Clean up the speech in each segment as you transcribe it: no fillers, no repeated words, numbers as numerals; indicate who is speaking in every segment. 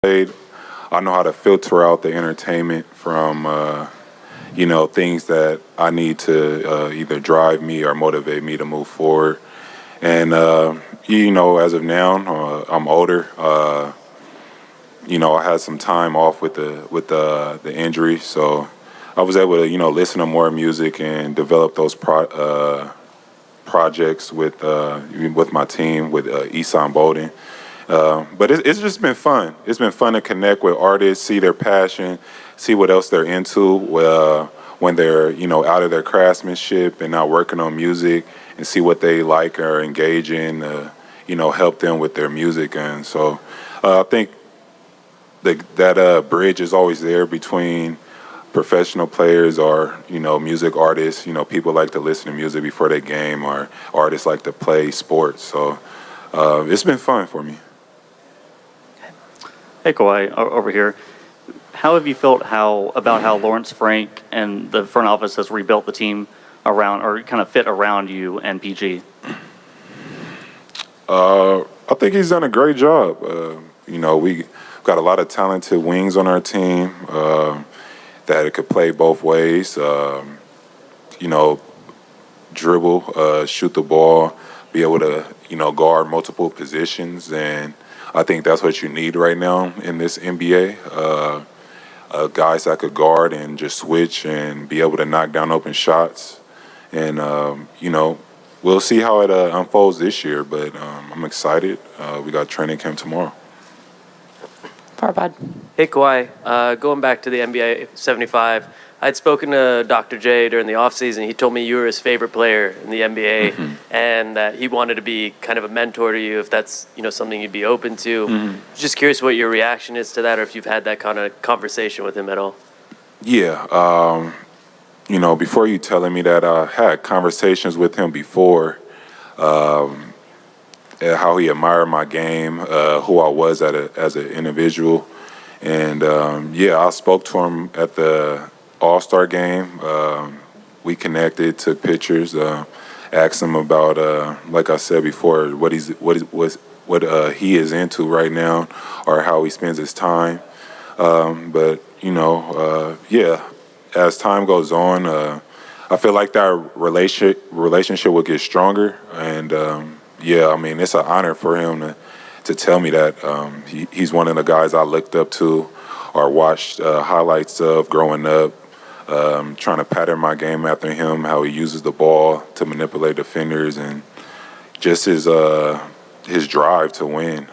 Speaker 1: played, I know how to filter out the entertainment from, things that I need to either drive me or motivate me to move forward. And, as of now, I'm older. I had some time off with the injury, so I was able to, listen to more music and develop those projects with my team, with Eastside Bolden. But it's just been fun. It's been fun to connect with artists, see their passion, see what else they're into when they're, out of their craftsmanship and not working on music, and see what they like or engage in, help them with their music. And so I think that bridge is always there between professional players or, music artists. People like to listen to music before they game, or artists like to play sports. So it's been fun for me.
Speaker 2: Hey, Kawhi, over here. How have you felt about how Lawrence Frank and the front office has rebuilt the team around, or kind of fit around you and PG?
Speaker 1: I think he's done a great job. We got a lot of talented wings on our team that it could play both ways. Dribble, shoot the ball, be able to, guard multiple positions. And I think that's what you need right now in this NBA. Guys that could guard and just switch and be able to knock down open shots. And, we'll see how it unfolds this year, but I'm excited. We got training camp tomorrow.
Speaker 3: Farbad.
Speaker 4: Hey, Kawhi. Going back to the NBA 75, I'd spoken to Dr. J during the offseason. He told me you were his favorite player in the NBA, and that he wanted to be kind of a mentor to you if that's something you'd be open to. Just curious what your reaction is to that, or if you've had that kind of conversation with him at all.
Speaker 1: Yeah. Before you telling me that, I had conversations with him before, how he admired my game, who I was as an individual. And, I spoke to him at the All-Star game. We connected, took pictures, asked him about, like I said before, what he is into right now, or how he spends his time. As time goes on, I feel like that relationship will get stronger. And it's an honor for him to tell me that. He's one of the guys I looked up to or watched highlights of growing up, trying to pattern my game after him, how he uses the ball to manipulate defenders, and just his drive to win.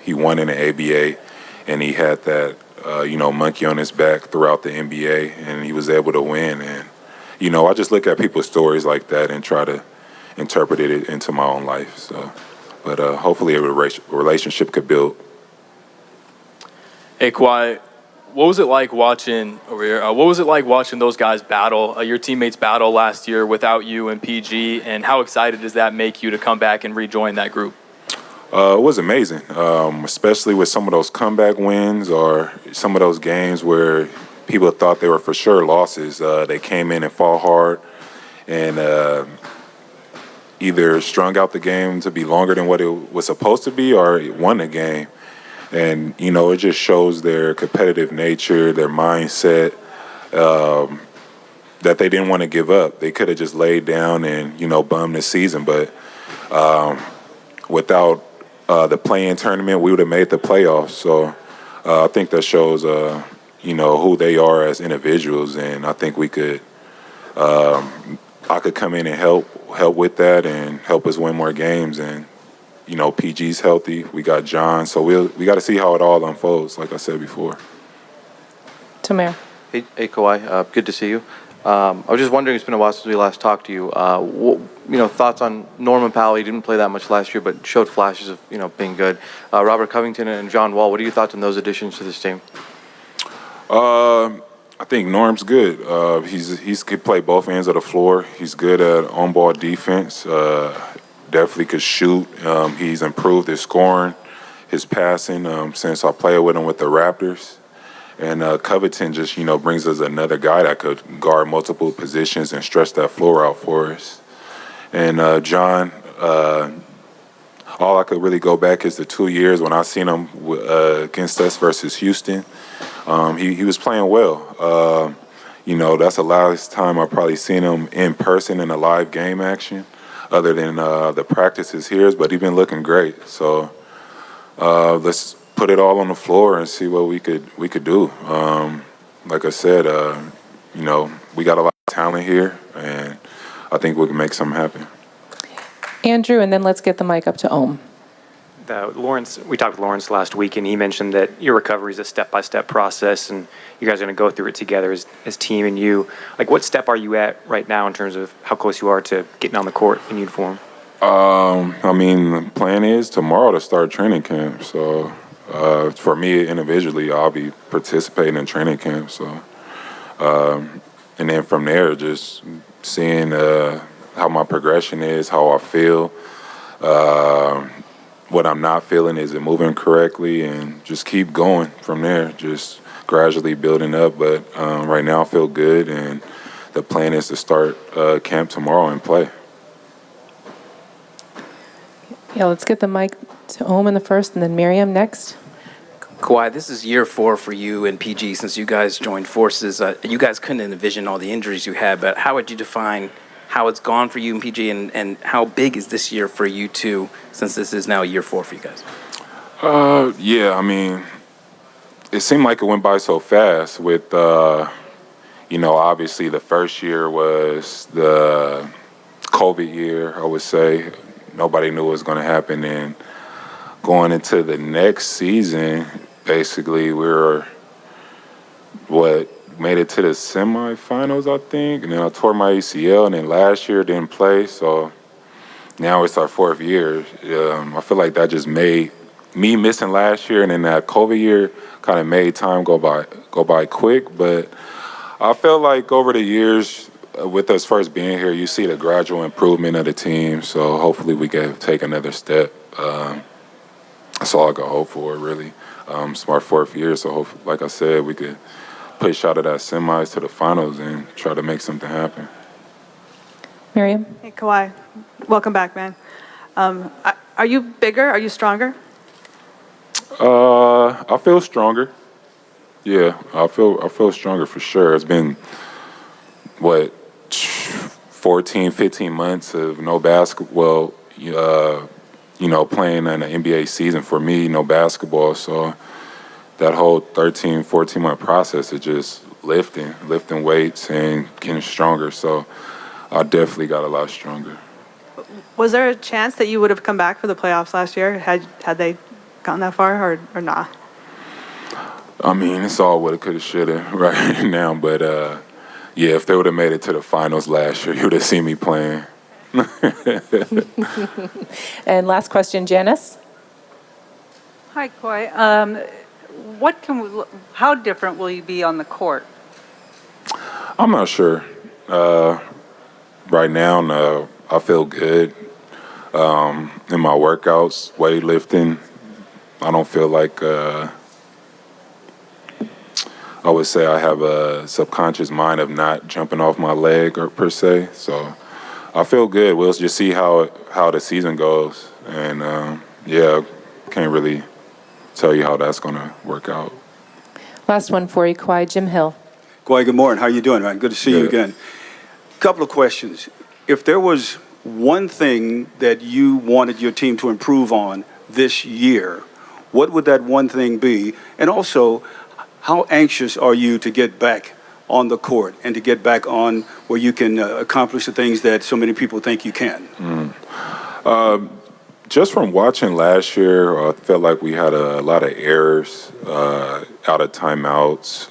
Speaker 1: He won in the ABA, and he had that monkey on his back throughout the NBA, and he was able to win. And I just look at people's stories like that and try to interpret it into my own life. So, but hopefully a relationship could build.
Speaker 5: Hey, Kawhi, what was it like watching over here? What was it like watching those guys battle, your teammates battle last year without you and PG? And how excited does that make you to come back and rejoin that group?
Speaker 1: It was amazing, especially with some of those comeback wins or some of those games where people thought they were for sure losses. They came in and fought hard and either strung out the game to be longer than what it was supposed to be, or won the game. And, it just shows their competitive nature, their mindset, that they didn't want to give up. They could have just laid down and, bummed the season. But without the play-in tournament, we would have made the playoffs. So I think that shows, who they are as individuals. And I think we could, I could come in and help with that and help us win more games. And, PG's healthy. We got John. So we got to see how it all unfolds, like I said before.
Speaker 3: Tamir.
Speaker 6: Hey, Kawhi. Good to see you. I was just wondering, it's been a while since we last talked to you. Thoughts on Norman Powell? He didn't play that much last year, but showed flashes of, being good. Robert Covington and John Wall. What are your thoughts on those additions to this team?
Speaker 1: I think Norm's good. He's could play both ends of the floor. He's good at on-ball defense. Definitely could shoot. He's improved his scoring, his passing since I played with him with the Raptors. And Covington just, brings us another guy that could guard multiple positions and stretch that floor out for us. And John, all I could really go back is the 2 years when I seen him against us versus Houston. He was playing well. That's the last time I probably seen him in person in a live game action, other than the practices here. But he's been looking great. So let's put it all on the floor and see what we could do. Like I said, we got a lot of talent here, and I think we can make something happen.
Speaker 3: Andrew, and then let's get the mic up to Ohm.
Speaker 7: We talked with Lawrence last week, and he mentioned that your recovery is a step-by-step process, and you guys are going to go through it together as team and you. Like, what step are you at right now in terms of how close you are to getting on the court in uniform?
Speaker 1: The plan is tomorrow to start training camp. So for me individually, I'll be participating in training camp. So and then from there, just seeing how my progression is, how I feel. What I'm not feeling, is it moving correctly, and just keep going from there, just gradually building up. But right now I feel good, and the plan is to start camp tomorrow and play.
Speaker 3: Yeah, let's get the mic to Ohm in the first, and then Miriam next.
Speaker 8: Kawhi, this is year 4 for you and PG since you guys joined forces. You guys couldn't envision all the injuries you had, but how would you define how it's gone for you and PG, and how big is this year for you two, since this is now year 4 for you guys?
Speaker 1: It seemed like it went by so fast with, obviously the first year was the COVID year, I would say. Nobody knew what was going to happen. And going into the next season, basically we made it to the semifinals, I think, and then I tore my ACL, and then last year didn't play, so now it's our 4th year. I feel like that just made me missing last year, and then that COVID year kind of made time go by quick. But I feel like over the years, with us first being here, you see the gradual improvement of the team, so hopefully we can take another step. That's all I can hope for, really. It's our 4th year, so hopefully, like I said, we could push out of that semis to the finals and try to make something happen.
Speaker 3: Miriam?
Speaker 9: Hey, Kawhi. Welcome back, man. Are you bigger? Are you stronger?
Speaker 1: I feel stronger. Yeah, I feel stronger for sure. It's been, 14, 15 months of no basketball, playing in an NBA season for me, no basketball. So that whole 13, 14-month process is just lifting weights and getting stronger. So I definitely got a lot stronger.
Speaker 9: Was there a chance that you would have come back for the playoffs last year had they gotten that far or not?
Speaker 1: It's all woulda, coulda, shoulda right now. But, if they would have made it to the finals last year, you would have seen me playing.
Speaker 3: And last question, Janice?
Speaker 10: Hi, Kawhi. How different will you be on the court?
Speaker 1: I'm not sure. Right now, I feel good. In my workouts, weightlifting, I don't feel like I would say I have a subconscious mind of not jumping off my leg or per se. So I feel good. We'll just see how the season goes. And, can't really tell you how that's going to work out.
Speaker 3: Last one for you, Kawhi. Jim Hill.
Speaker 11: Kawhi, good morning. How you doing, man? Good to see you again. Couple of questions. If there was one thing that you wanted your team to improve on this year, what would that one thing be? And also, how anxious are you to get back on the court and to get back on where you can accomplish the things that so many people think you can?
Speaker 1: Just from watching last year, I felt like we had a lot of errors, out of timeouts.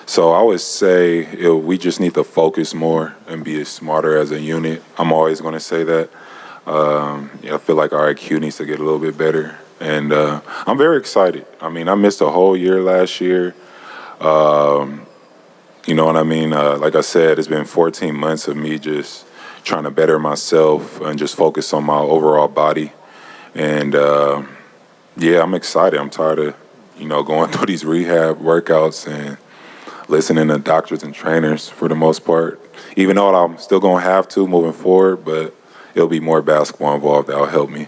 Speaker 1: So I would say we just need to focus more and be smarter as a unit. I'm always going to say that. I feel like our IQ needs to get a little bit better. And I'm very excited. I missed a whole year last year. You know what I mean? Like I said, it's been 14 months of me just trying to better myself and just focus on my overall body. And, I'm excited. I'm tired of, going through these rehab workouts and listening to doctors and trainers for the most part, even though I'm still going to have to moving forward. But it'll be more basketball involved that'll help me.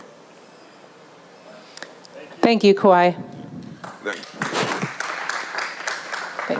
Speaker 3: Thank you, Kawhi.
Speaker 1: Thank you.